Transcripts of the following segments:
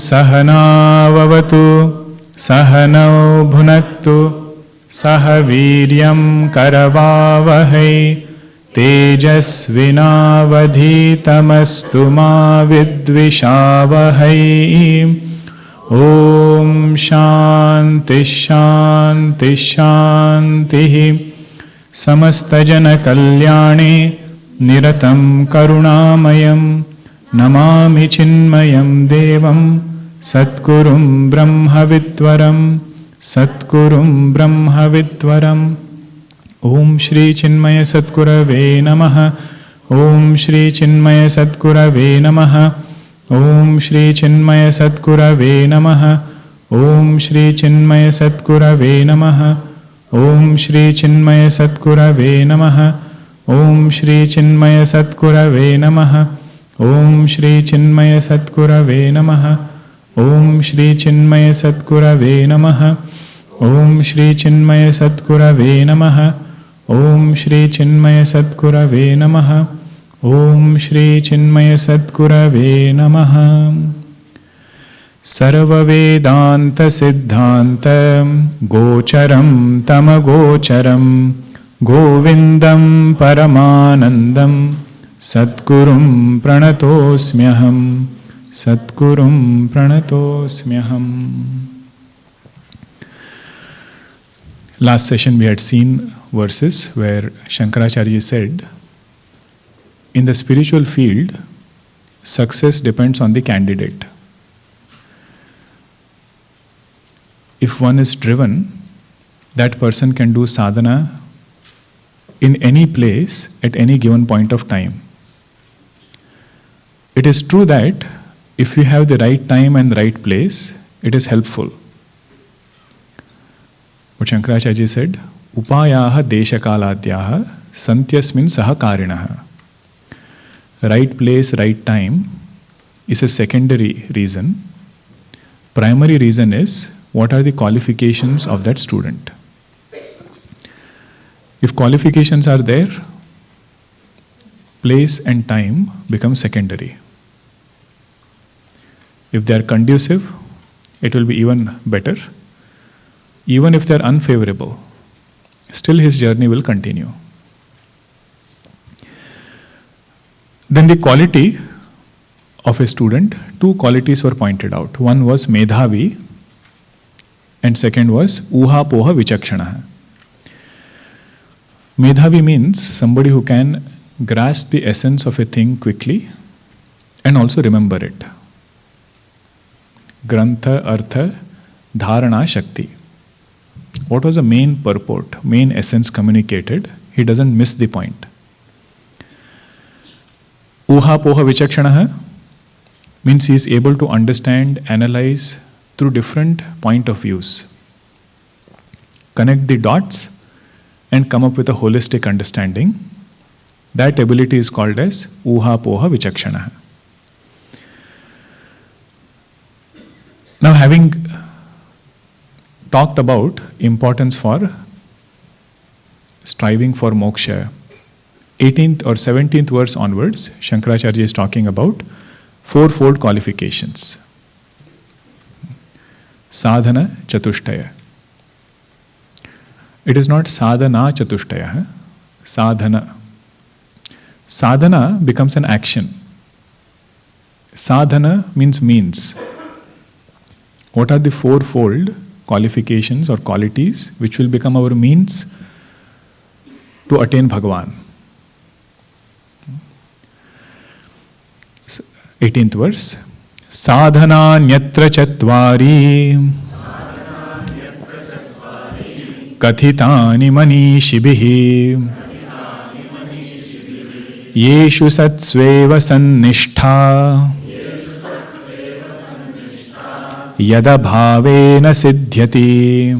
सहनाववतु सहनौ भुनक्तु सह वीर्यं करवावहै तेजस्विनावधीतमस्तु मा विद्विषावहै। ॐ शान्ति शान्ति शान्तिः। समस्तजनकल्याणे निरतं करुणामयं नमामि चिन्मयं देवं सद्गुरुं ब्रह्मविद्वरं सद्गुरुं ब्रह्मविद्वरम्। ॐ श्री चिन्मय सद्गुरवे नमः। ॐ श्री चिन्मय सद्गुरवे नमः। ॐ श्री चिन्मय सद्गुरवे नमः। ॐ श्री चिन्मय सद्गुरवे नमः। ॐ श्री चिन्मय सद्गुरवे नमः। ॐ श्री चिन्मय सद्गुरवे नमः। ॐ श्री चिन्मय सद्गुरवे नमः। ॐ श्री चिन्मय सद्गुरवे नमः। ॐ श्री चिन्मय सद्गुरवे नमः। ॐ श्री चिन्मय सद्गुरवे नमः। ॐ श्री चिन्मय सद्गुरवे नमः। सर्ववेदान्त सिद्धान्त गोचरं तमगोचरं गोविन्दं परमानन्दं सद्गुरुं प्रणतोऽस्म्यहं सद्गुरुं प्रणतोऽस्म्यहम्। Last session we had seen verses where Shankaracharya said, in the spiritual field, success depends on the candidate. If one is driven, that person can do sadhana in any place at any given point of time. It is true that if you have the right time and the right place, it is helpful. But Shankaracharya said, Upayaha deshakaladyaha santyasmin sahakarinaha. Right place, right time is a secondary reason. Primary reason is what are the qualifications of that student. If qualifications are there, place and time become secondary. If they are conducive, it will be even better. Even if they are unfavorable, still his journey will continue. Then the quality of a student, two qualities were pointed out. One was medhavi and second was uha poha vichakshanaha. Medhavi means somebody who can grasp the essence of a thing quickly and also remember it. Grantha, artha, dharana, shakti. What was the main purport, main essence communicated? He doesn't miss the point. Uha poha vichakshanaha means he is able to understand, analyze through different point of views, connect the dots and come up with a holistic understanding. That ability is called as uha poha vichakshanaha. Now, having talked about importance for striving for moksha, 18th or 17th verse onwards, Shankaracharya is talking about fourfold qualifications. Sadhana chatushtaya. It is not sadhana chatushtaya. Sadhana. Sadhana becomes an action. Sadhana means. What are the fourfold qualifications or qualities which will become our means to attain Bhagavan? 18th verse. Sadhana nyatra chatvari kathitani manishibihi yeshu satsveva sannishta yada bhavena siddhyati.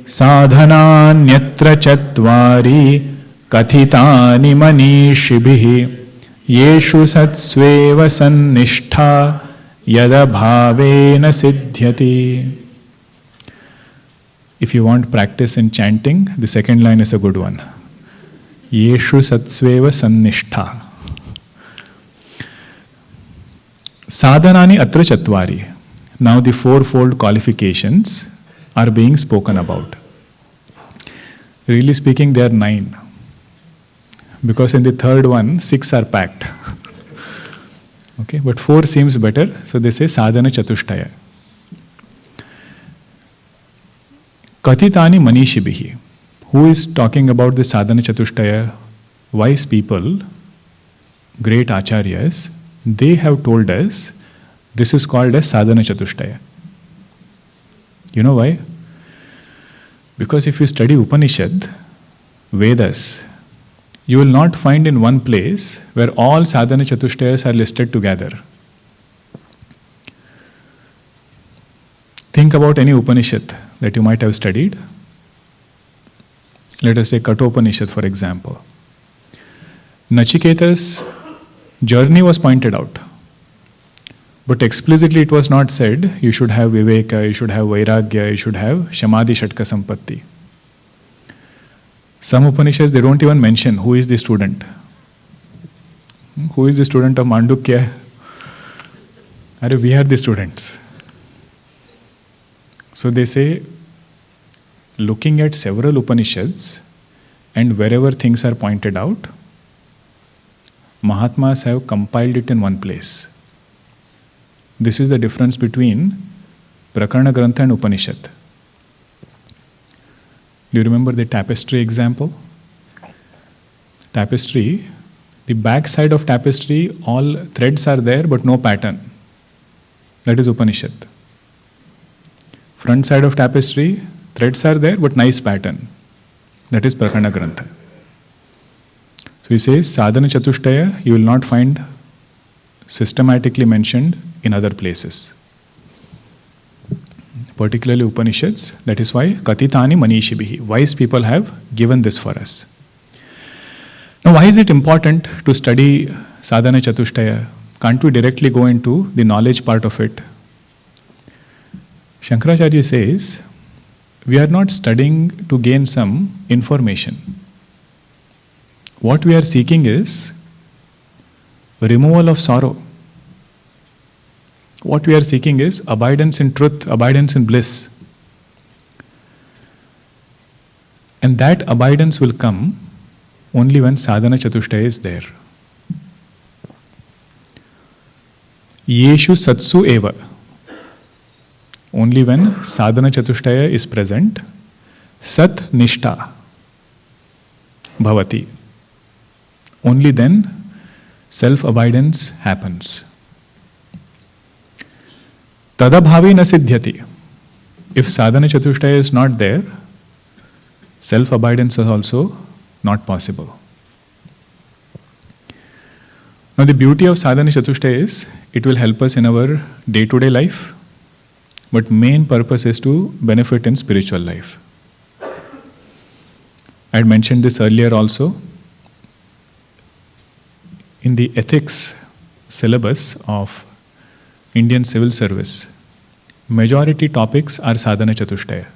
Sadhana nyatra chatvari kathitani manishibihi yeshu satsveva sannishta yada bhavena siddhyati. If you want practice in chanting, the second line is a good one. Yeshu satsveva sannishta. Sadhanani atra chatvari. Now the fourfold qualifications are being spoken about. Really speaking, there are 9. Because in the third one, 6 are packed. Okay, but 4 seems better, so they say sadhana chatushtaya. Katitani manishibihi. Who is talking about the sadhana chatushtaya? Wise people, great acharyas, they have told us this is called as sadhana chatushtaya. You know why? Because if you study Upanishad, Vedas, you will not find in one place where all sadhana chatushtayas are listed together. Think about any Upanishad that you might have studied. Let us say Kathopanishad, for example. Nachiketa's journey was pointed out. But explicitly it was not said, you should have Viveka, you should have Vairagya, you should have Shamadhi Shatka Sampatti. Some Upanishads, they don't even mention who is the student. Who is the student of Mandukya? We are the students. So they say, looking at several Upanishads and wherever things are pointed out, Mahatmas have compiled it in one place. This is the difference between Prakarana Grantha and Upanishad. Do you remember the tapestry example? Tapestry, the back side of tapestry, all threads are there but no pattern. That is Upanishad. Front side of tapestry, threads are there but nice pattern. That is Prakarana Grantha. So he says, Sadhana Chatushtaya, you will not find systematically mentioned in other places. Particularly Upanishads, that is why Katitani Manishibihi, wise people have given this for us. Now why is it important to study Sadhana Chatushtaya? Can't we directly go into the knowledge part of it? Shankaracharya says, we are not studying to gain some information. What we are seeking is removal of sorrow. What we are seeking is abidance in truth, abidance in bliss. And that abidance will come only when sadhana chatushtaya is there. Yeshu satsu eva. Only when sadhana chatushtaya is present, sat nishta bhavati. Only then self-abidance happens. Tadabhavi na siddhyati. If sadhana chatushtaya is not there, self-abidance is also not possible. Now the beauty of sadhana chatushtaya is, it will help us in our day-to-day life, but main purpose is to benefit in spiritual life. I had mentioned this earlier also. In the ethics syllabus of Indian civil service, majority topics are sadhana chatushtaya.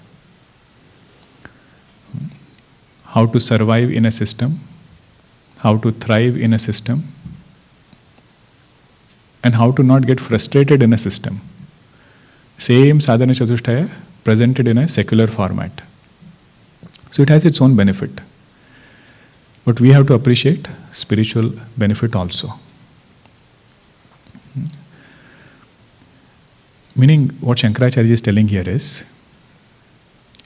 How to survive in a system, how to thrive in a system, and how to not get frustrated in a system. Same sadhana chatushtaya presented in a secular format. So it has its own benefit. But we have to appreciate spiritual benefit also. Meaning, what Shankaracharya is telling here is,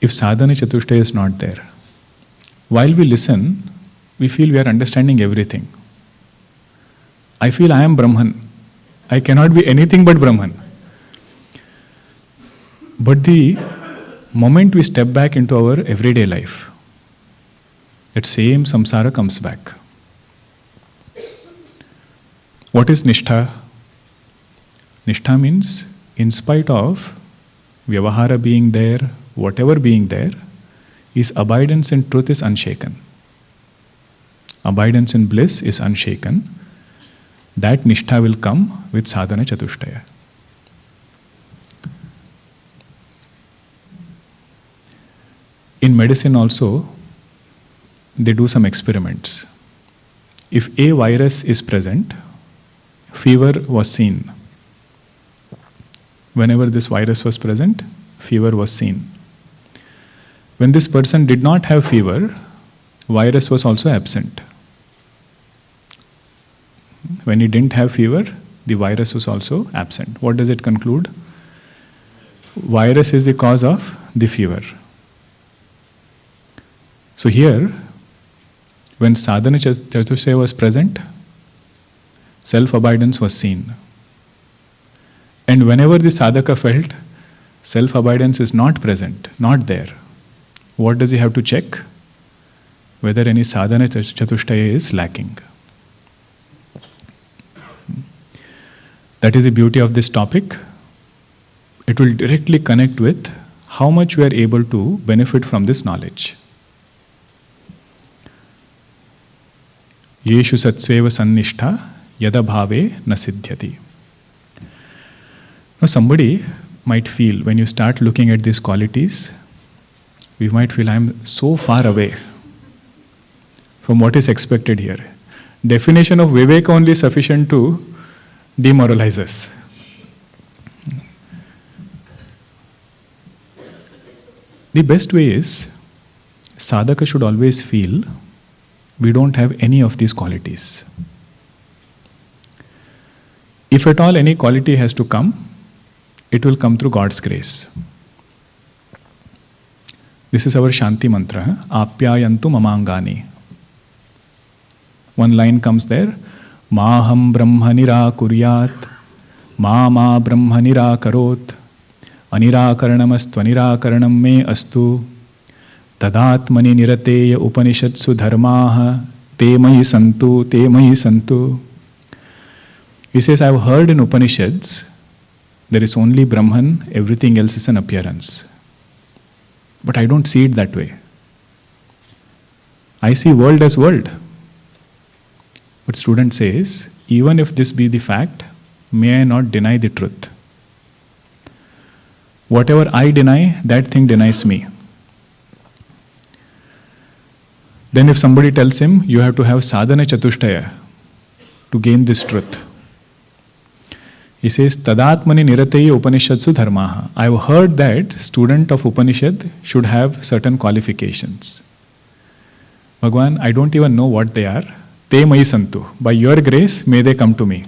if sadhana chatushtaya is not there, while we listen, we feel we are understanding everything. I feel I am Brahman. I cannot be anything but Brahman. But the moment we step back into our everyday life, that same samsara comes back. What is nishtha? Nishtha means, in spite of vyavahara being there, whatever being there, his abidance in truth is unshaken. Abidance in bliss is unshaken. That nishtha will come with sadhana chatushtaya. In medicine also, they do some experiments. If a virus is present, fever was seen. whenever this virus was present, fever was seen. When this person did not have fever, virus was also absent. When he didn't have fever, the virus was also absent. What does it conclude? Virus is the cause of the fever. So here, when sadhana chatushtaya was present, self-abidance was seen. And whenever the sadhaka felt self-abidance is not present, not there, what does he have to check? Whether any sadhana chatushtaya is lacking. That is the beauty of this topic. It will directly connect with how much we are able to benefit from this knowledge. Yeshu satsveva sannishta yada bhave na siddhyati. Now somebody might feel, when you start looking at these qualities, we might feel I am so far away from what is expected here. Definition of Viveka only is sufficient to demoralize us. The best way is, sadhaka should always feel we don't have any of these qualities. If at all any quality has to come, it will come through God's grace. This is our Shanti mantra, Apyayantu mamangani. One line comes there, Maham brahma nirakuryat, ma brahma nirakarot, anirakaranamastvanirakaranam me astu, tadatmani nirateya upanishatsu dharmaha, te mahi santu, te mahi santu. He says, I have heard in Upanishads, there is only Brahman, everything else is an appearance. But I don't see it that way. I see world as world. But student says, even if this be the fact, may I not deny the truth. Whatever I deny, that thing denies me. Then if somebody tells him, you have to have sadhana chatushtaya to gain this truth. He says, Tadatmani nirateya upanishadsu dharmaha. I have heard that student of Upanishad should have certain qualifications. Bhagwan, I don't even know what they are. Te mahi santu. By your grace, may they come to me.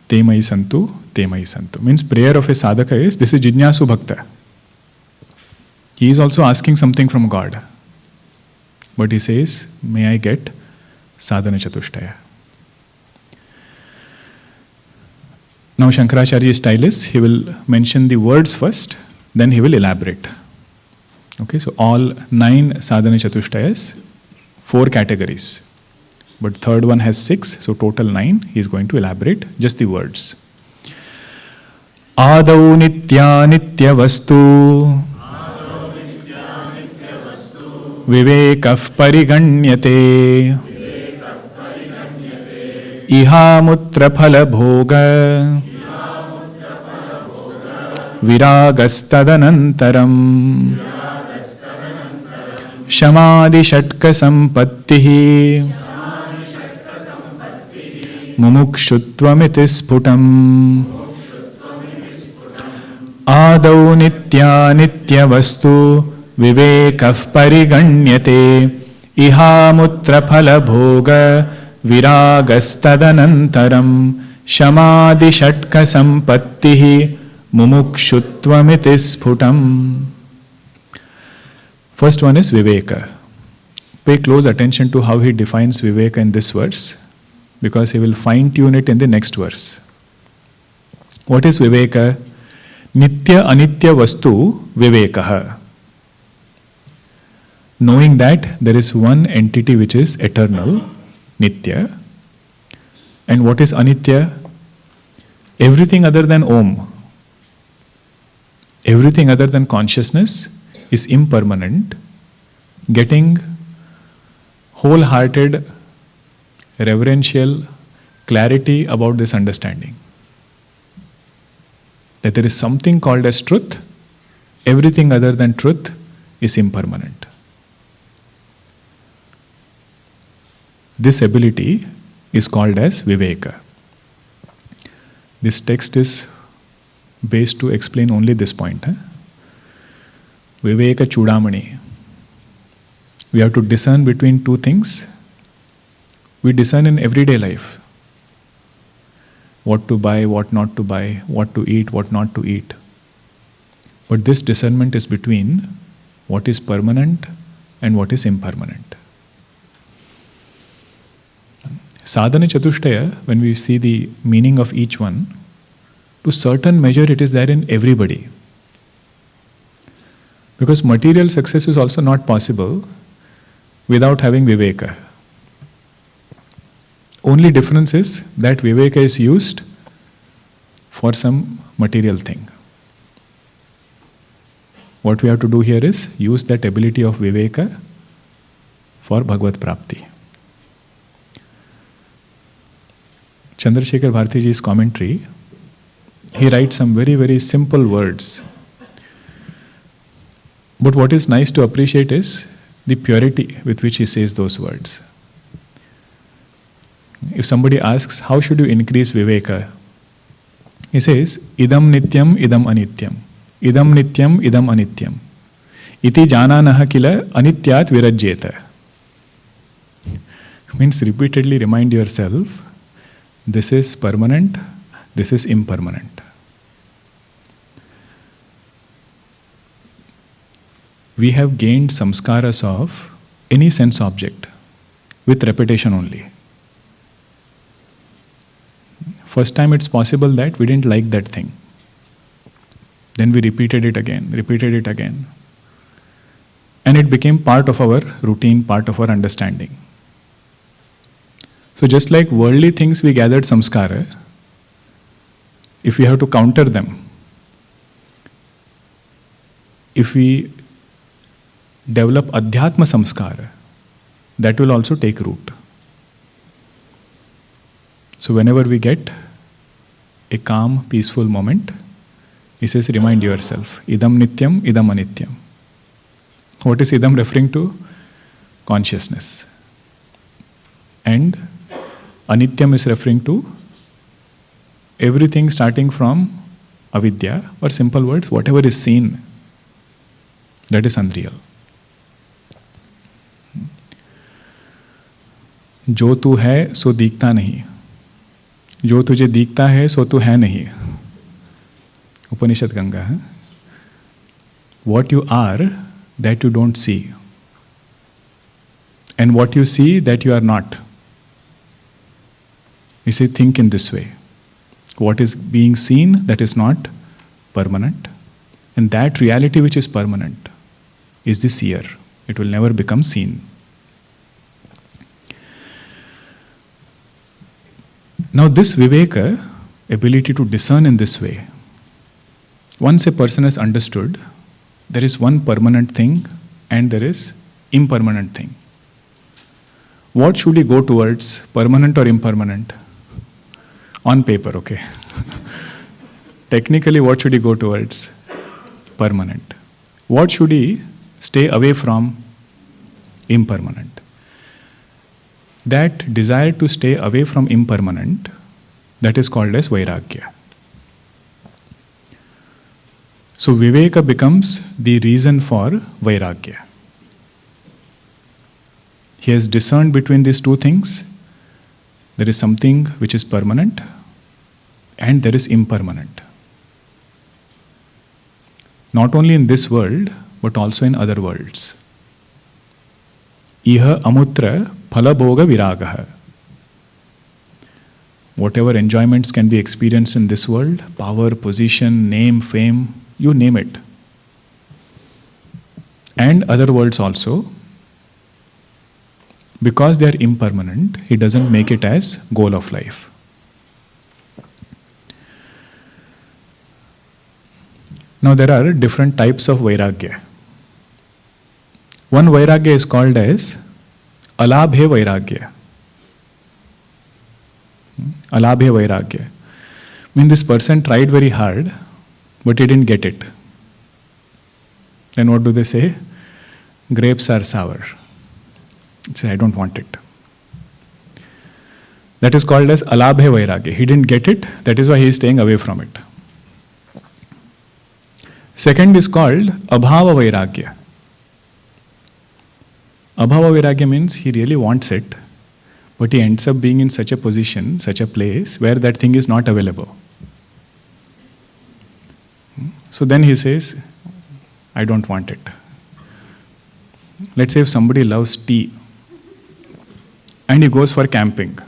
Te mahi santu, te mahi santu. Means prayer of a sadhaka is, this is jijnasu bhakta. He is also asking something from God. But he says, may I get sadhana chatushtaya. Now Shankaracharya's style is, he will mention the words first, then he will elaborate. Okay, so all 9 sadhana chatushtayas, 4 categories. But third one has 6, so total 9. He is going to elaborate just the words. Adau nitya nitya vastu Vivekah pariganyate Iha mutra phala bhoga Viragastadanantaram Shamadi shatka sampattihi Mumukshuttvamiti sputam Adau nitya nitya vastu Vivekah pariganyate Iha mutra phala bhoga Viragastadanantaram Shamadi shatka sampattihi Mumukshuttvamiti sputam. First one is Viveka. Pay close attention to how he defines Viveka in this verse, because he will fine-tune it in the next verse. What is Viveka? Nitya anitya vastu Vivekaha. Knowing that there is one entity which is eternal, Nitya. And what is Anitya? Everything other than Om, everything other than consciousness is impermanent. Getting wholehearted, reverential clarity about this understanding. That there is something called as truth, everything other than truth is impermanent. This ability is called as Viveka. This text is based to explain only this point. Vivekachoodamani. We have to discern between two things. We discern in everyday life. What to buy, what not to buy, what to eat, what not to eat. But this discernment is between what is permanent and what is impermanent. Sadhana Chatushtaya, when we see the meaning of each one, to certain measure it is there in everybody. Because material success is also not possible without having Viveka. Only difference is that Viveka is used for some material thing. What we have to do here is use that ability of Viveka for Bhagavad Prapti. Chandrasekhar Bharatiji's commentary, he writes some very, very simple words. But what is nice to appreciate is the purity with which he says those words. If somebody asks, how should you increase Viveka? He says, idam nityam, idam anityam. Idam nityam, idam anityam. Iti jananaha kila anityat virajyeta. Means repeatedly remind yourself, this is permanent, this is impermanent. We have gained samskaras of any sense object with repetition only. First time it's possible that we didn't like that thing. Then we repeated it again. And it became part of our routine, part of our understanding. So just like worldly things we gathered samskara, if we have to counter them, if we develop adhyatma samskara, that will also take root. So whenever we get a calm, peaceful moment, he says, remind yourself, idam nityam, idam anityam. What is idam referring to? Consciousness. And anityam is referring to everything starting from avidya, or simple words, whatever is seen, that is unreal. जो तू है सो दिखता नहीं, जो तुझे दिखता है सो तू है नहीं. Upanishad Ganga. What you are, that you don't see. And what you see, that you are not. You say, think in this way. What is being seen, that is not permanent. And that reality which is permanent is the seer. It will never become seen. Now this Viveka, ability to discern in this way, once a person has understood, there is one permanent thing and there is impermanent thing. What should he go towards, permanent or impermanent? On paper, okay. Technically, what should he go towards? Permanent. What should he stay away from? Impermanent. That desire to stay away from impermanent, that is called as Vairagya. So Viveka becomes the reason for Vairagya. He has discerned between these two things. There is something which is permanent and there is impermanent. Not only in this world, but also in other worlds. Iha amutra phalabhoga viragaha. Whatever enjoyments can be experienced in this world, power, position, name, fame, you name it. And other worlds also, because they are impermanent, he doesn't make it as goal of life. Now there are different types of Vairagya. One Vairagya is called as Alabhe Vairagya. Alabhe Vairagya. I mean, this person tried very hard, but he didn't get it. Then what do they say? Grapes are sour. Say, I don't want it. That is called as alabhe vairagya. He didn't get it, that is why he is staying away from it. Second is called abhava vairagya. Abhava vairagya means he really wants it, but he ends up being in such a position, such a place where that thing is not available. So then he says, I don't want it. Let's say if somebody loves tea and he goes for camping.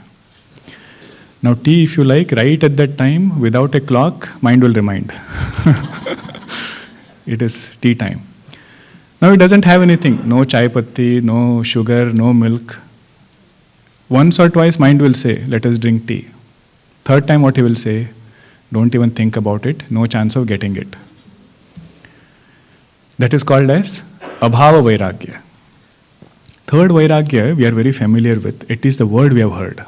Now tea, if you like, right at that time, without a clock, mind will remind. It is tea time. Now it doesn't have anything, no chai patti, no sugar, no milk. Once or twice mind will say, let us drink tea. Third time what he will say, don't even think about it, no chance of getting it. That is called as abhava vairagya. Third vairagya we are very familiar with, it is the word we have heard.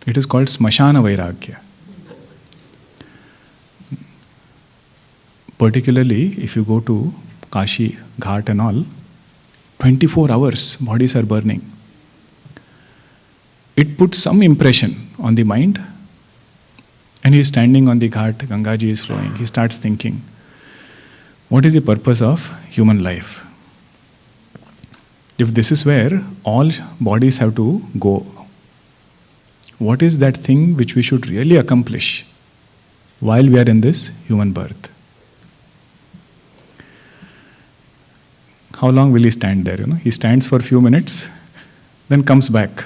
It is called smashana vairagya. Particularly if you go to Kashi, Ghat and all, 24 hours bodies are burning. It puts some impression on the mind, and he is standing on the Ghat, Gangaji is flowing. He starts thinking, what is the purpose of human life? If this is where all bodies have to go, what is that thing which we should really accomplish while we are in this human birth? How long will he stand there? He stands for a few minutes, then comes back.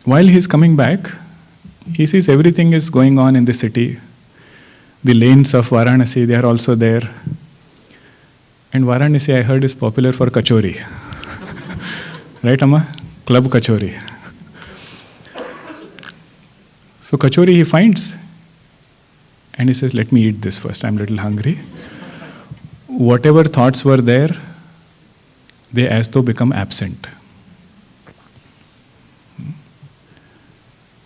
While he is coming back, he sees everything is going on in the city. The lanes of Varanasi, they are also there. And Varanasi, I heard, is popular for kachori. Right, Amma? Club kachori. So kachori he finds, and he says, let me eat this first, I'm a little hungry. Whatever thoughts were there, they as though become absent.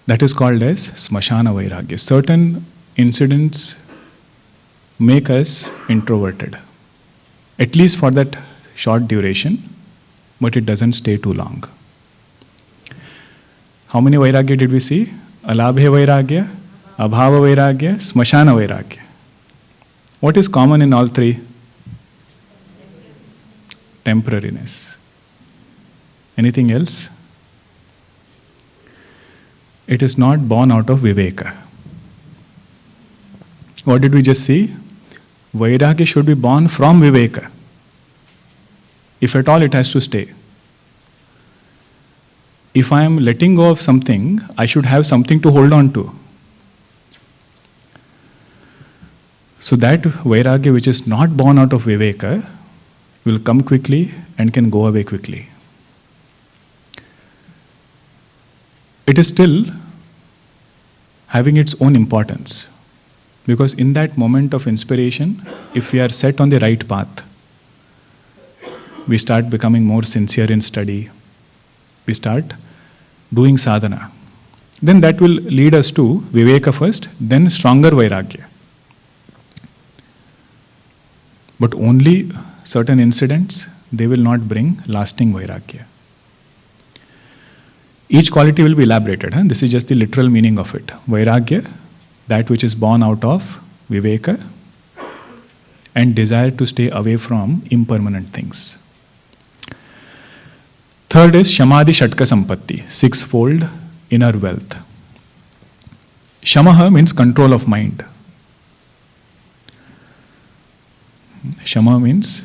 That is called as smashana vairagya. Certain incidents make us introverted, at least for that short duration, but it doesn't stay too long. How many vairagya did we see? Alabhe vairagya, abhava vairagya, smashana vairagya. What is common in all three? Temporariness. Anything else? It is not born out of Viveka. What did we just see? Vairagya should be born from Viveka. If at all it has to stay. If I am letting go of something, I should have something to hold on to. So that Vairagya which is not born out of Viveka will come quickly and can go away quickly. It is still having its own importance, because in that moment of inspiration, if we are set on the right path, we start becoming more sincere in study, we start doing sadhana, then that will lead us to Viveka first, then stronger Vairagya. But only certain incidents, they will not bring lasting Vairagya. Each quality will be elaborated. This is just the literal meaning of it. Vairagya, that which is born out of Viveka and desire to stay away from impermanent things. Third is Shamadhi Shatka Sampatti, sixfold inner wealth. Shamaha means control of mind. Shama means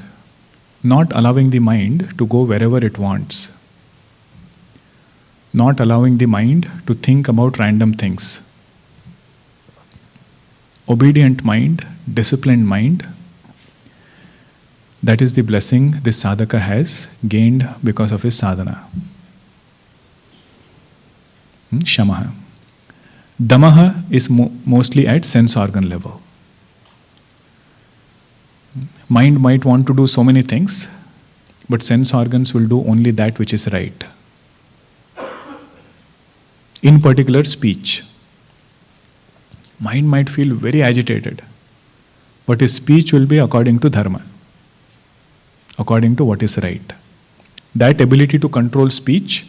not allowing the mind to go wherever it wants. Not allowing the mind to think about random things. Obedient mind, disciplined mind, that is the blessing this sadhaka has gained because of his sadhana. Shamaha. Damaha is mostly at sense organ level. Mind might want to do so many things, but sense organs will do only that which is right. In particular, speech. Mind might feel very agitated, but his speech will be according to dharma, according to what is right. That ability to control speech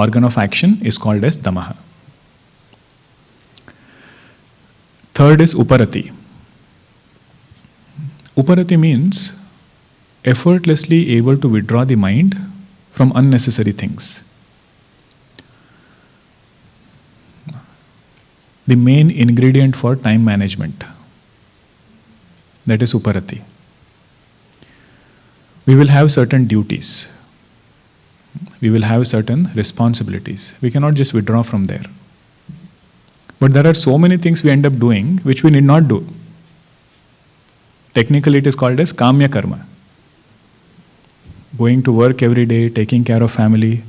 organ of action, is called as Dama. Third is Uparati. Uparati means effortlessly able to withdraw the mind from unnecessary things. The main ingredient for time management. That is Uparati. We will have certain duties. We will have certain responsibilities. We cannot just withdraw from there. But there are so many things we end up doing which we need not do. Technically it is called as Kamya Karma. Going to work every day, taking care of family,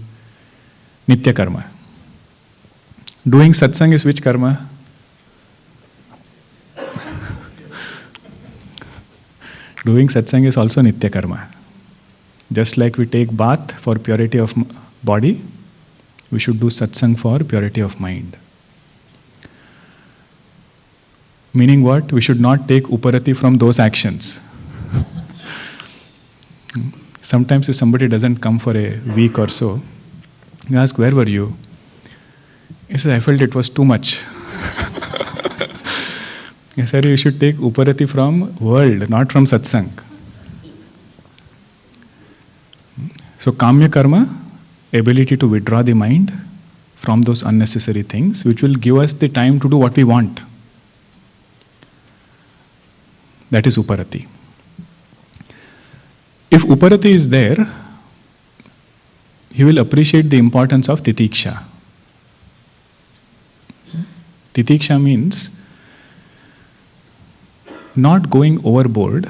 Nitya Karma. Doing satsang is which karma? Doing satsang is also Nitya Karma. Just like we take bath for purity of body, we should do satsang for purity of mind. Meaning what? We should not take uparati from those actions. Sometimes if somebody doesn't come for a week or so, you ask, where were you? He says, I felt it was too much. He said, you should take uparati from world, not from satsang. So kamya karma, ability to withdraw the mind from those unnecessary things, which will give us the time to do what we want. That is uparati. If uparati is there, he will appreciate the importance of titiksha. Titiksha means not going overboard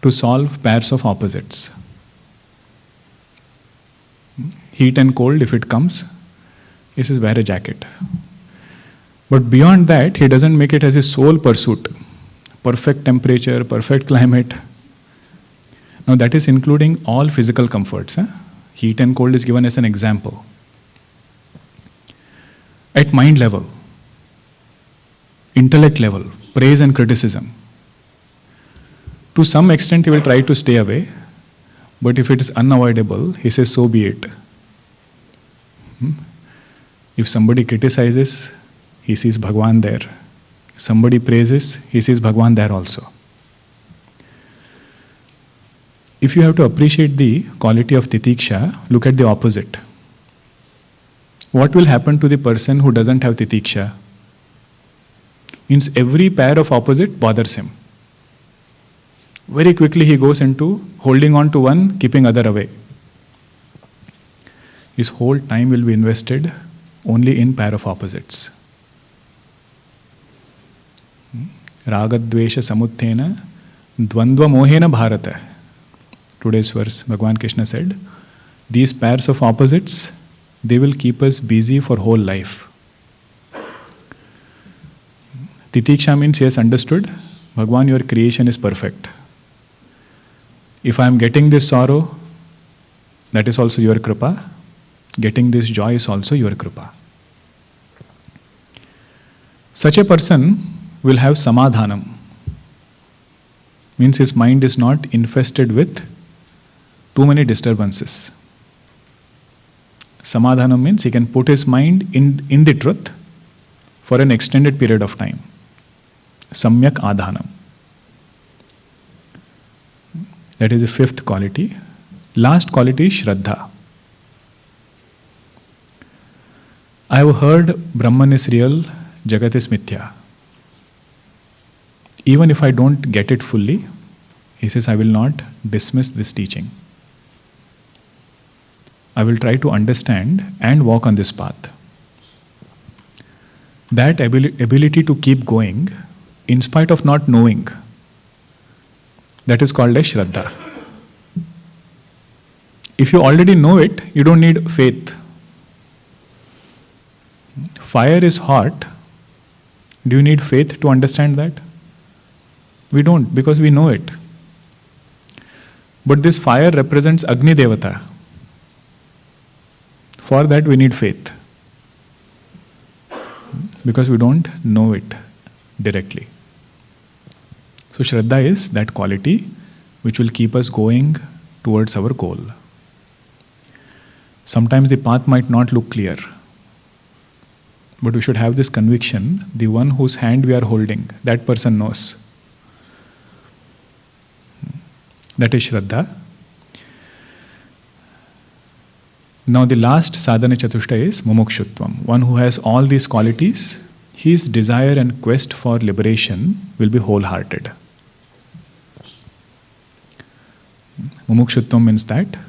to solve pairs of opposites. Heat and cold, if it comes, he says, wear a jacket. But beyond that, he doesn't make it as his sole pursuit. Perfect temperature, perfect climate. Now that is including all physical comforts. Heat and cold is given as an example. At mind level, intellect level, praise and criticism. To some extent he will try to stay away, but if it is unavoidable, he says, so be it. If somebody criticizes, he sees Bhagwan there. Somebody praises, he sees Bhagwan there also. If you have to appreciate the quality of titiksha, look at the opposite. What will happen to the person who doesn't have titiksha? Means every pair of opposite bothers him. Very quickly he goes into holding on to one, keeping other away. His whole time will be invested only in pair of opposites. Ragadvesha samuthena dvandva mohena bharata. Today's verse, Bhagwan Krishna said, these pairs of opposites, they will keep us busy for whole life. Titiksha means, yes, understood, Bhagwan, your creation is perfect. If I am getting this sorrow, that is also your kripa. Getting this joy is also your kripa. Such a person will have samadhanam. Means his mind is not infested with too many disturbances. Samadhanam means he can put his mind in the truth for an extended period of time. Samyak adhanam. That is the fifth quality. Last quality is Shraddha. I have heard Brahman is real, Jagat is mithya. Even if I don't get it fully, he says, I will not dismiss this teaching. I will try to understand and walk on this path. That ability to keep going, in spite of not knowing, that is called as Shraddha. If you already know it, you don't need faith. Fire is hot. Do you need faith to understand that? We don't, because we know it. But this fire represents Agni Devata. For that we need faith. Because we don't know it directly. So Shraddha is that quality which will keep us going towards our goal. Sometimes the path might not look clear, but we should have this conviction, the one whose hand we are holding, that person knows. That is Shraddha. Now the last sadhana chatushta is mumukshutvam. One who has all these qualities, his desire and quest for liberation will be wholehearted. Mumukshutvam means that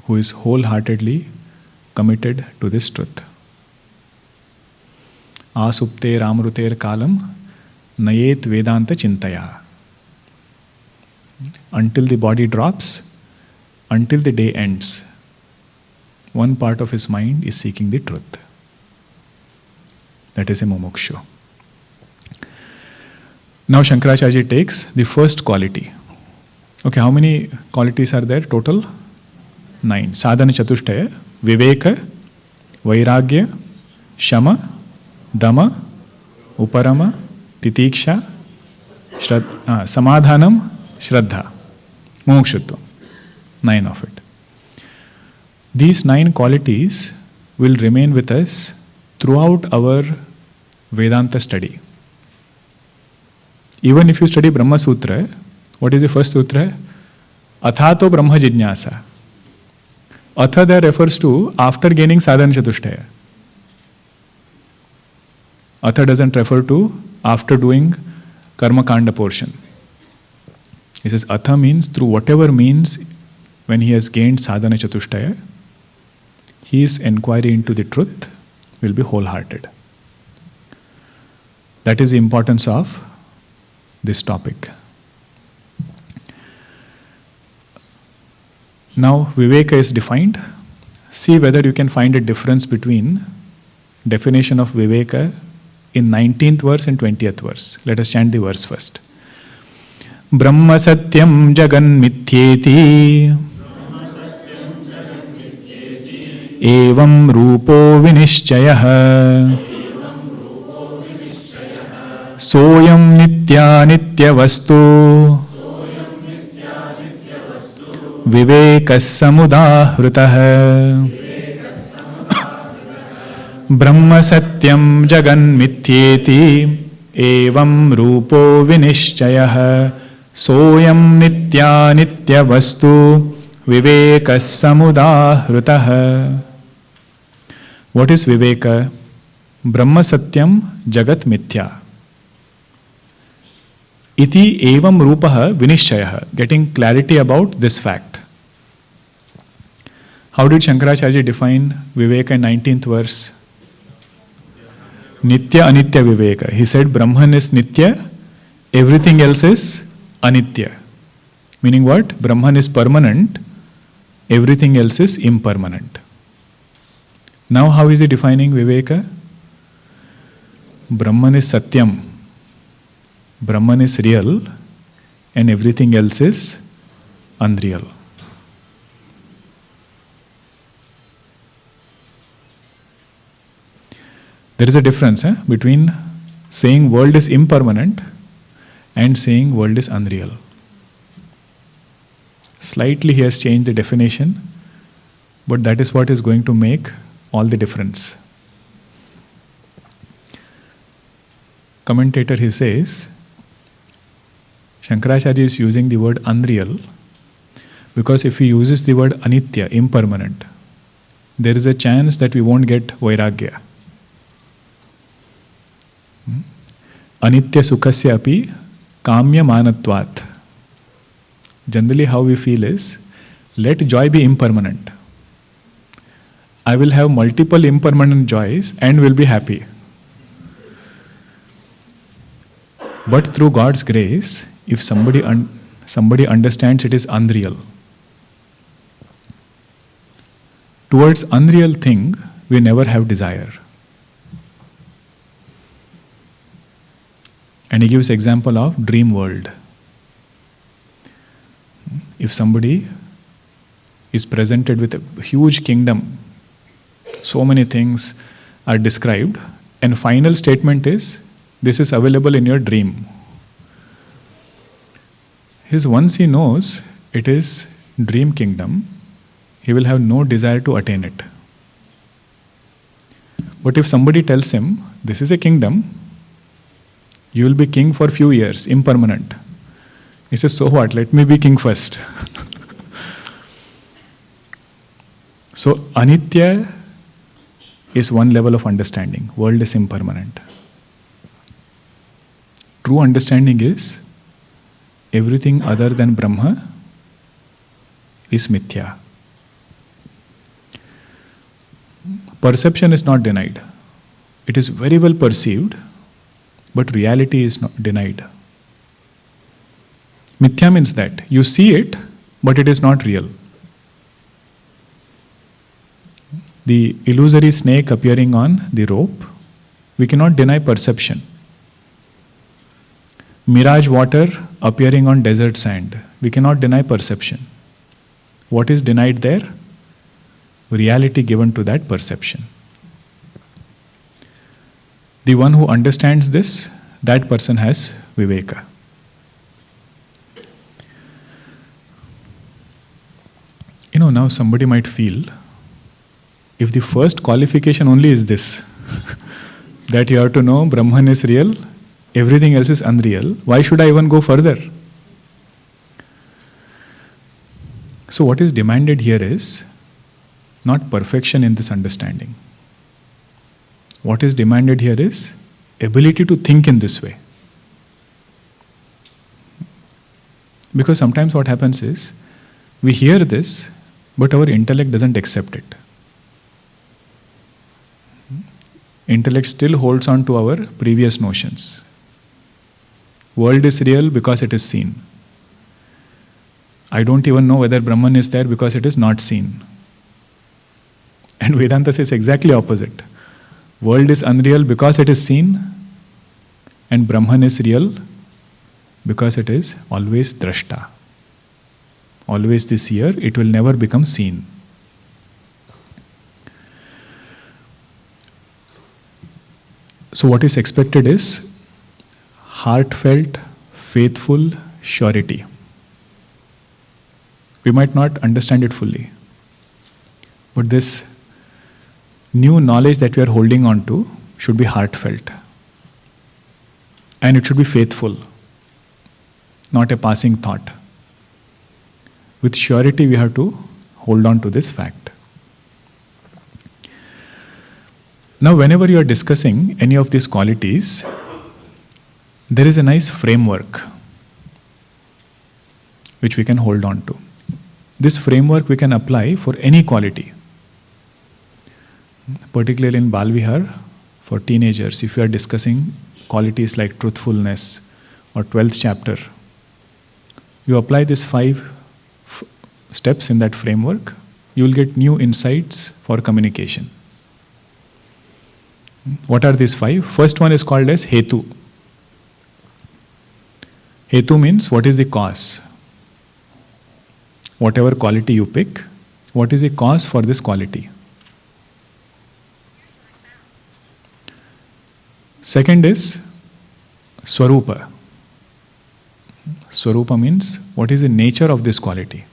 who is wholeheartedly committed to this truth. Asupte ramruter kalam nayet Vedanta chintaya. Until the body drops, until the day ends, one part of his mind is seeking the truth. That is a mumukshu. Now Shankaracharya takes the first quality. Okay, how many qualities are there total? 9. Sadhana chatushtaya: Viveka, Vairagya, Shama, Dama, Uparama, Titiksha, Samadhanam, Shraddha, Mumukshutva. 9 of it. These 9 qualities will remain with us throughout our Vedanta study. Even if you study Brahma Sutra, what is the first sutra? Athato Brahma Jijnasa. Atha there refers to after gaining sadhana chatushtaya. Atha doesn't refer to after doing karma kanda portion. He says Atha means through whatever means when he has gained sadhana chatushtaya, his inquiry into the truth will be wholehearted. That is the importance of this topic. Now Viveka is defined. See whether you can find a difference between definition of Viveka in 19th verse and 20th verse. Let us chant the verse first. Brahma satyam jagan mithyeti evam rupo vinishchayah soyam nitya nitya vastu Viveka samudahritah. Brahma satyam jagan mithyeti evam rupo vinishchayah soyam nitya nitya vastu Viveka samudahritah. What is Viveka? Brahma satyam jagat mithya. Iti evam rupah vinishchayah. Getting clarity about this fact. How did Shankaracharya define Viveka in 19th verse? Nitya anitya Viveka. He said Brahman is nitya, everything else is anitya. Meaning what? Brahman is permanent, everything else is impermanent. Now how is he defining Viveka? Brahman is satyam, Brahman is real, and everything else is unreal. There is a difference between saying world is impermanent and saying world is unreal. Slightly he has changed the definition, but that is what is going to make all the difference. Commentator, he says, Shankaracharya is using the word unreal because if he uses the word anitya, impermanent, there is a chance that we won't get Vairagya. Anitya sukhasya api kamya manatvat. Generally how we feel is, let joy be impermanent. I will have multiple impermanent joys and will be happy. But through God's grace, if somebody understands it is unreal, towards unreal thing, we never have desire. And he gives example of dream world. If somebody is presented with a huge kingdom, so many things are described, and final statement is, this is available in your dream. Once he knows it is dream kingdom, he will have no desire to attain it. But if somebody tells him, this is a kingdom, you will be king for few years, impermanent. He says, so what? Let me be king first. So, anitya is one level of understanding. World is impermanent. True understanding is everything other than Brahma is mithya. Perception is not denied. It is very well perceived, but reality is not denied. Mithya means that you see it, but it is not real. The illusory snake appearing on the rope, we cannot deny perception. Mirage water appearing on desert sand, we cannot deny perception. What is denied there? Reality given to that perception. The one who understands this, that person has Viveka. Now somebody might feel, if the first qualification only is this, that you have to know Brahman is real, everything else is unreal, why should I even go further? So what is demanded here is not perfection in this understanding. What is demanded here is ability to think in this way. Because sometimes what happens is, we hear this, but our intellect doesn't accept it. Intellect still holds on to our previous notions. World is real because it is seen. I don't even know whether Brahman is there because it is not seen. And Vedanta says exactly opposite. World is unreal because it is seen, and Brahman is real because it is always drashta. Always the seer, it will never become seen. So what is expected is heartfelt, faithful surety. We might not understand it fully, but this new knowledge that we are holding on to should be heartfelt. And it should be faithful, not a passing thought. With surety, we have to hold on to this fact. Now, whenever you are discussing any of these qualities, there is a nice framework which we can hold on to. This framework we can apply for any quality. Particularly in Balvihar, for teenagers, if you are discussing qualities like truthfulness or 12th chapter, you apply these 5 steps in that framework, you will get new insights for communication. What are these 5? First one is called as hetu. Hetu means what is the cause? Whatever quality you pick, what is the cause for this quality? Second is Swarupa. Swarupa means what is the nature of this quality?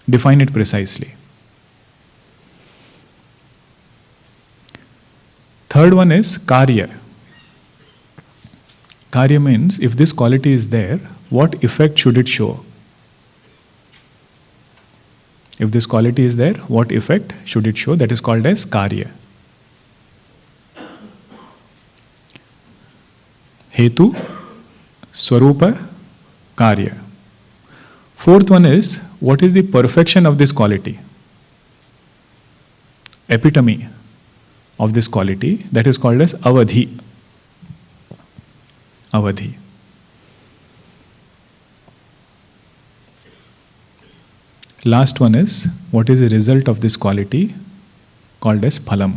Define it precisely. Third one is Karya. Karya means if this quality is there, what effect should it show? If this quality is there, what effect should it show? That is called as Karya. Hetu, Swarupa, Karya. Fourth one is, what is the perfection of this quality? Epitome of this quality, that is called as Avadhi. Avadhi. Last one is, what is the result of this quality? Called as Phalam.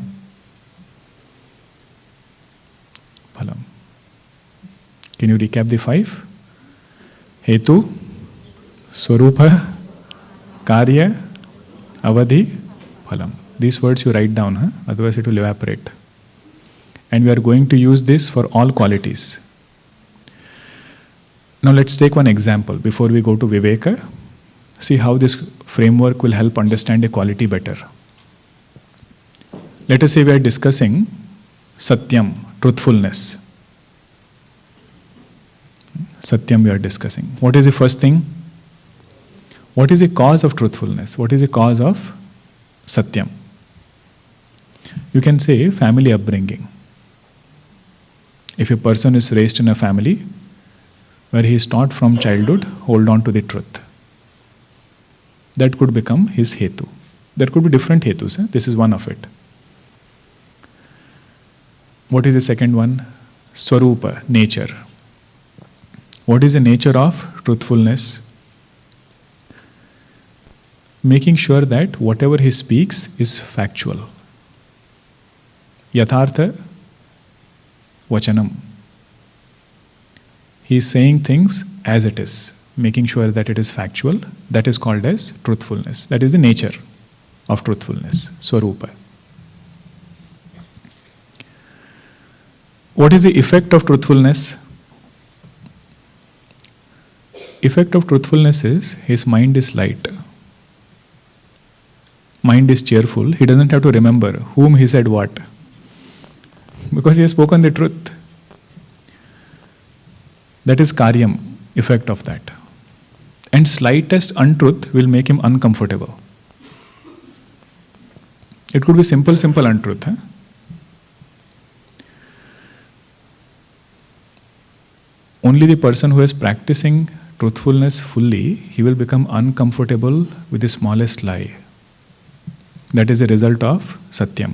Phalam. Can you recap the 5? Hetu, Swarupa, Karya, Avadhi, Phalam. These words you write down, otherwise it will evaporate. And we are going to use this for all qualities. Now let's take one example before we go to Viveka. See how this framework will help understand a quality better. Let us say we are discussing Satyam, truthfulness. Satyam we are discussing. What is the first thing? What is the cause of truthfulness? What is the cause of Satyam? You can say family upbringing. If a person is raised in a family where he is taught from childhood, hold on to the truth, that could become his hetu. There could be different hetus. This is one of it. What is the second one? Swarupa, nature. What is the nature of truthfulness? Making sure that whatever he speaks is factual. Yathartha Vachanam. He is saying things as it is, making sure that it is factual. That is called as truthfulness. That is the nature of truthfulness, Swarupa. What is the effect of truthfulness? Effect of truthfulness is his mind is light. Mind is cheerful. He doesn't have to remember whom he said what, because he has spoken the truth. That is karyam, effect of that. And slightest untruth will make him uncomfortable. It could be simple untruth. Only the person who is practicing truthfulness fully, he will become uncomfortable with the smallest lie. That is a result of Satyam.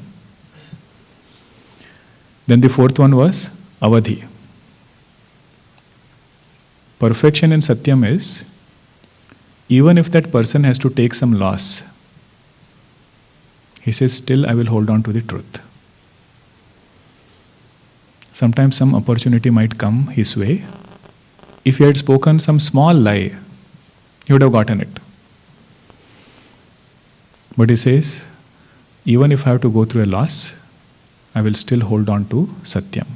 Then the fourth one was Avadhi. Perfection in Satyam is, even if that person has to take some loss, he says, still I will hold on to the truth. Sometimes some opportunity might come his way. If he had spoken some small lie, he would have gotten it. But he says, even if I have to go through a loss, I will still hold on to Satyam.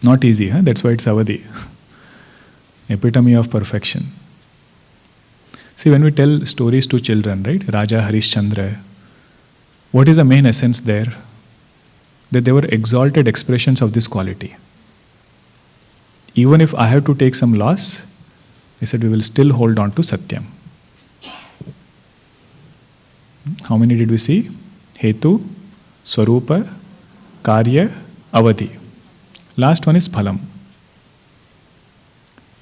Not easy, that's why it's Avadhi. Epitome of perfection. See, when we tell stories to children, right? Raja Harishchandra, what is the main essence there? That they were exalted expressions of this quality. Even if I have to take some loss, he said, we will still hold on to Satyam. How many did we see? Hetu, Swarupa, Karya, Avadhi. Last one is Phalam.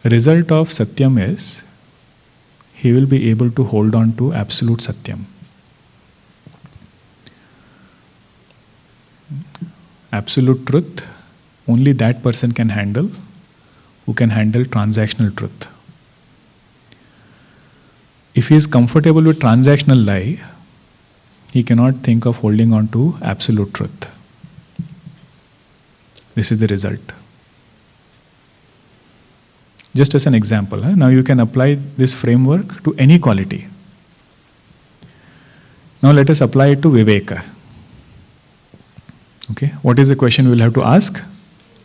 Result of Satyam is, he will be able to hold on to absolute Satyam. Absolute truth, only that person can handle who can handle transactional truth. If he is comfortable with transactional lie, he cannot think of holding on to absolute truth. This is the result. Just as an example, now you can apply this framework to any quality. Now let us apply it to Viveka. Okay, what is the question we will have to ask?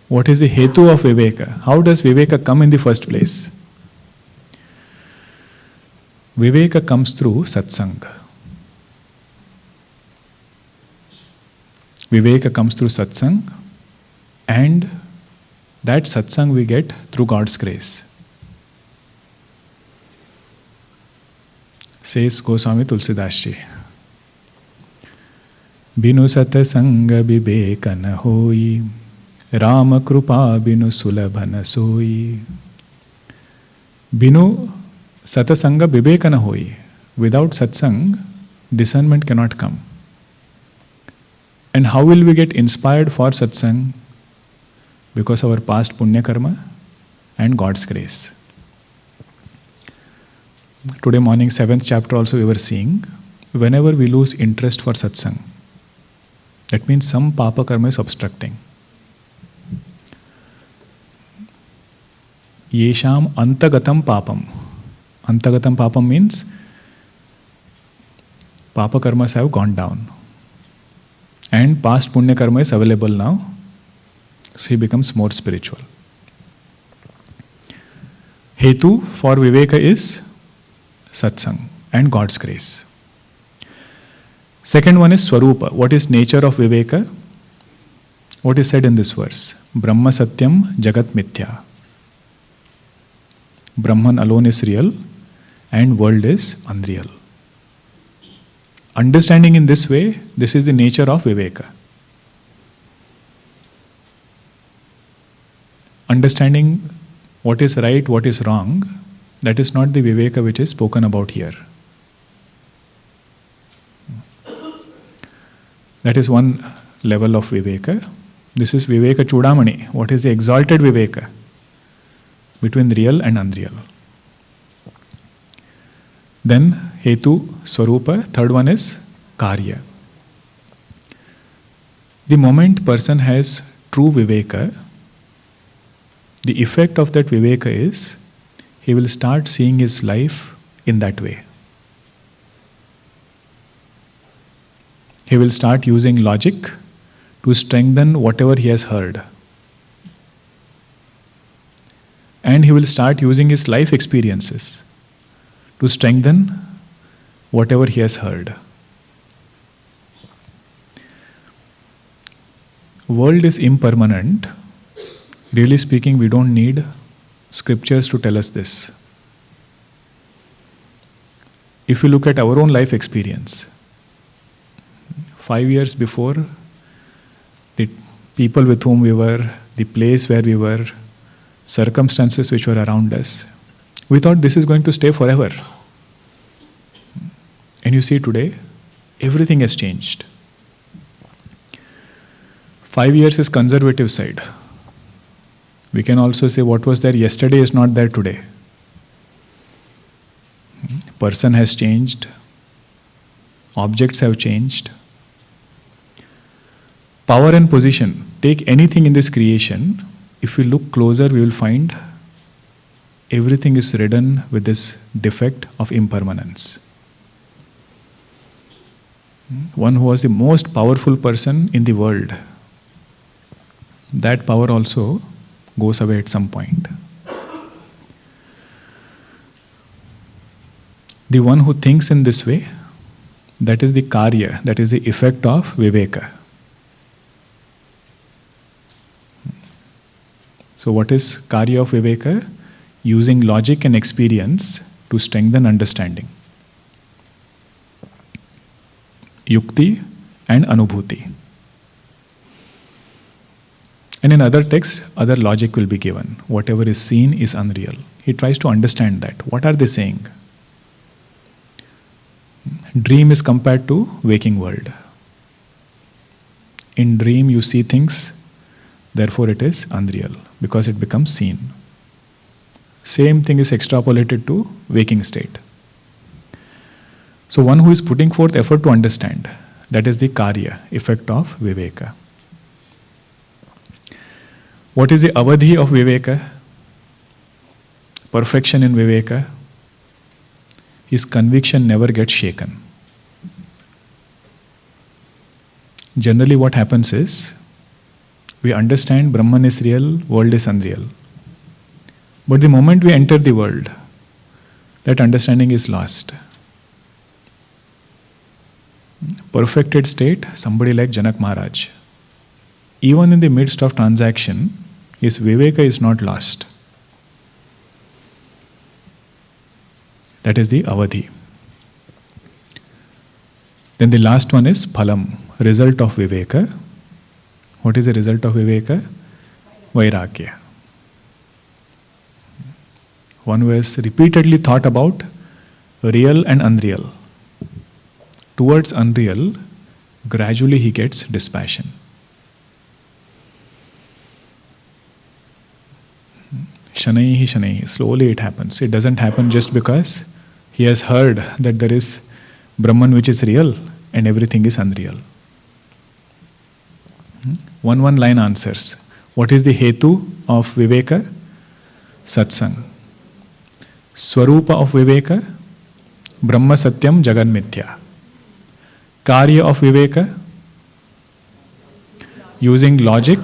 What is the hetu of Viveka? How does Viveka come in the first place? Viveka comes through satsang. Viveka comes through satsang, and that satsang we get through God's grace. Says Goswami Tulsidas ji. Binu satsanga viveka na hoi, Rama krupa binu sulabhana soi. Binu satsanga viveka na hoi. Without satsang, discernment cannot come. And how will we get inspired for satsang? Because our past punya karma and God's grace. Today morning, 7th chapter also we were seeing, whenever we lose interest for satsang, that means some papa karma is obstructing. Yesham antagatam papam. Antagatam papam means papa karmas have gone down. And past punya karma is available now. So he becomes more spiritual. Hetu for Viveka is satsang, and God's grace. Second one is Swarupa. What is nature of Viveka? What is said in this verse? Brahma Satyam Jagat Mithya. Brahman alone is real and world is unreal. Understanding in this way, this is the nature of Viveka. Understanding what is right, what is wrong, that is not the Viveka which is spoken about here. That is one level of Viveka. This is Vivekachoodamani. What is the exalted Viveka between real and unreal? Then Hetu, Swarupa. Third one is Karya. The moment person has true Viveka, the effect of that Viveka is he will start seeing his life in that way. He will start using logic to strengthen whatever he has heard. And he will start using his life experiences to strengthen whatever he has heard. World is impermanent. Really speaking, we don't need scriptures to tell us this. If you look at our own life experience, 5 years before, the people with whom we were, the place where we were, circumstances which were around us, we thought this is going to stay forever. And you see today, everything has changed. 5 years is conservative side. We can also say what was there yesterday is not there today. Person has changed. Objects have changed. Power and position. Take anything in this creation. If we look closer, we will find everything is ridden with this defect of impermanence. One who was the most powerful person in the world, that power also goes away at some point. The one who thinks in this way, that is the karya, that is the effect of Viveka. So what is karya of Viveka? Using logic and experience to strengthen understanding. Yukti and Anubhuti. And in other texts, other logic will be given. Whatever is seen is unreal. He tries to understand that. What are they saying? Dream is compared to waking world. In dream you see things, therefore it is unreal because it becomes seen. Same thing is extrapolated to waking state. So one who is putting forth effort to understand, that is the karya, effect of Viveka. What is the avadhi of Viveka? Perfection in Viveka. His conviction never gets shaken. Generally what happens is, we understand Brahman is real, world is unreal. But the moment we enter the world, that understanding is lost. Perfected state, somebody like Janak Maharaj. Even in the midst of transaction, his Viveka is not lost. That is the avadhi. Then the last one is phalam, result of Viveka. What is the result of Viveka? Vairagya. One who has repeatedly thought about real and unreal. Towards unreal, gradually he gets dispassion. Shanaihi shanaihi, slowly it happens. It doesn't happen just because he has heard that there is Brahman which is real and everything is unreal. One line answers. What is the hetu of Viveka? Satsang. Swarupa of Viveka? Brahma Satyam Jagan Mithya. Karya of Viveka? Using logic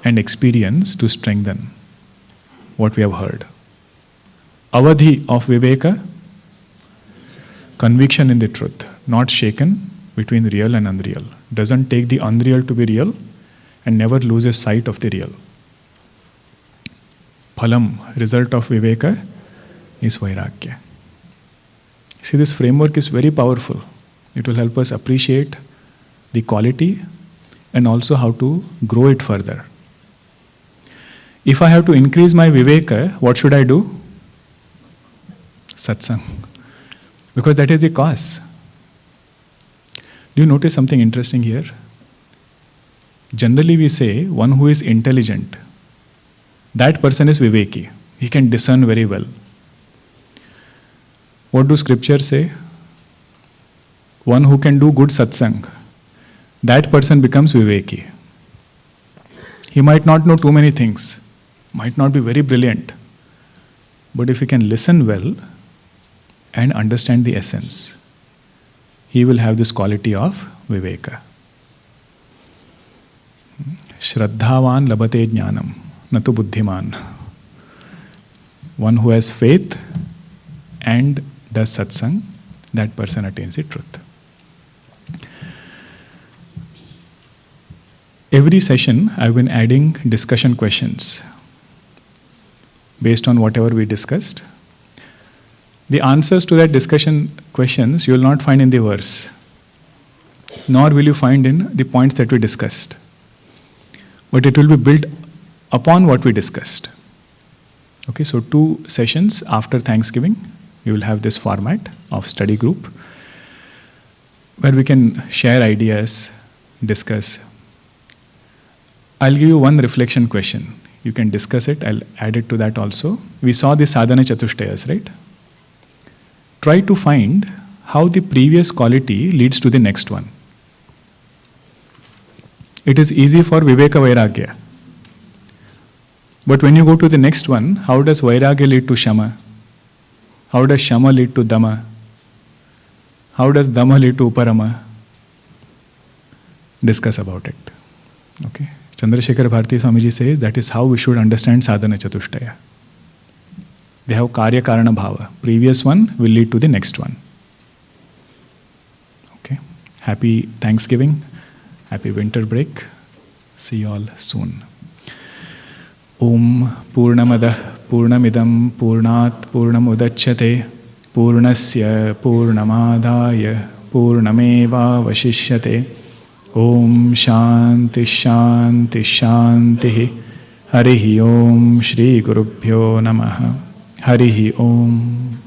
and experience to strengthen what we have heard. Avadhi of Viveka? conviction in the truth, not shaken between real and unreal. Doesn't take the unreal to be real and never loses sight of the real. Phalam, result of Viveka, is Vairagya. See, this framework is very powerful. It will help us appreciate the quality and also how to grow it further. If I have to increase my Viveka, what should I do? Satsang. Because that is the cause. Do you notice something interesting here? Generally we say one who is intelligent, that person is Viveki. He can discern very well. What do scriptures say? One who can do good satsang, that person becomes Viveki. He might not know too many things, might not be very brilliant, but if he can listen well and understand the essence, he will have this quality of Viveka. Shraddhavan labate jnanam, natu buddhiman. One who has faith and does satsang, that person attains the truth. Every session I've been adding discussion questions based on whatever we discussed. The answers to that discussion questions you will not find in the verse, nor will you find in the points that we discussed. But it will be built upon what we discussed. Okay, so 2 sessions after Thanksgiving, we will have this format of study group where we can share ideas, discuss. I'll give you one reflection question. You can discuss it. I'll add it to that also. We saw the sadhana chatushtayas, right? Try to find how the previous quality leads to the next one. It is easy for Viveka Vairagya. But when you go to the next one, how does Vairagya lead to Shama? How does Shama lead to Dama? How does Dama lead to Uparama? Discuss about it. Okay. Chandrasekhar Bharati Swamiji says that is how we should understand sadhana chatushtaya. They have karya karana bhava. Previous one will lead to the next one. Okay. Happy Thanksgiving. Happy winter break. See you all soon. Om Purnamadah Purnamidam Purnat Purnamudachyate Purnasya Purnamadaya Purnameva Vashishyate. Om Shanti Shanti Shanti. Harihi Om Shri Gurubhyo Namaha. Harihi Om.